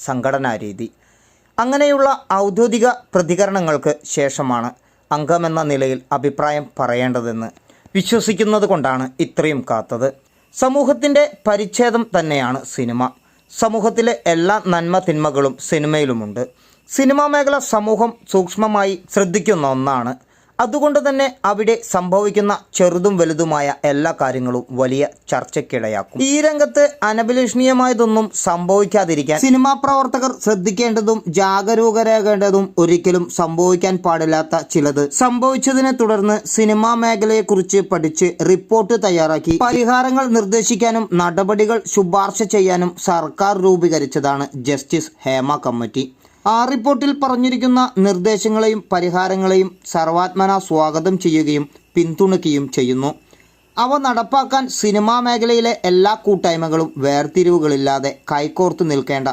സംഘടനാ രീതി. അങ്ങനെയുള്ള ഔദ്യോഗിക പ്രതികരണങ്ങൾക്ക് ശേഷമാണ് അംഗമെന്ന നിലയിൽ അഭിപ്രായം പറയേണ്ടതെന്ന് വിശ്വസിക്കുന്നത് കൊണ്ടാണ് ഇത്രയും കാത്തത്. സമൂഹത്തിൻ്റെ പരിച്ഛേദം തന്നെയാണ് സിനിമ. സമൂഹത്തിലെ എല്ലാ നന്മ തിന്മകളും സിനിമയിലുമുണ്ട്. സിനിമാ മേഖല സമൂഹം സൂക്ഷ്മമായി ശ്രദ്ധിക്കുന്ന ഒന്നാണ്. അതുകൊണ്ട് തന്നെ അവിടെ സംഭവിക്കുന്ന ചെറുതും വലുതുമായ എല്ലാ കാര്യങ്ങളും വലിയ ചർച്ചയ്ക്കിടയാക്കും. ഈ രംഗത്ത് അനഭിലഷണീയമായതൊന്നും സംഭവിക്കാതിരിക്കാൻ സിനിമാ പ്രവർത്തകർ ശ്രദ്ധിക്കേണ്ടതും ജാഗരൂകരാകേണ്ടതും ഒരിക്കലും സംഭവിക്കാൻ പാടില്ലാത്ത ചിലത് സംഭവിച്ചതിനെ തുടർന്ന് സിനിമാ മേഖലയെക്കുറിച്ച് പഠിച്ച് റിപ്പോർട്ട് തയ്യാറാക്കി പരിഹാരങ്ങൾ നിർദ്ദേശിക്കാനും നടപടികൾ ശുപാർശ ചെയ്യാനും സർക്കാർ രൂപീകരിച്ചതാണ് ജസ്റ്റിസ് ഹേമ കമ്മിറ്റി. ആ റിപ്പോർട്ടിൽ പറഞ്ഞിരിക്കുന്ന നിർദ്ദേശങ്ങളെയും പരിഹാരങ്ങളെയും സർവാത്മന സ്വാഗതം ചെയ്യുകയും പിന്തുണയ്ക്കുകയും ചെയ്യുന്നു. അവ നടപ്പാക്കാൻ സിനിമാ മേഖലയിലെ എല്ലാ കൂട്ടായ്മകളും വേർതിരിവുകളില്ലാതെ കൈകോർത്ത് നിൽക്കേണ്ട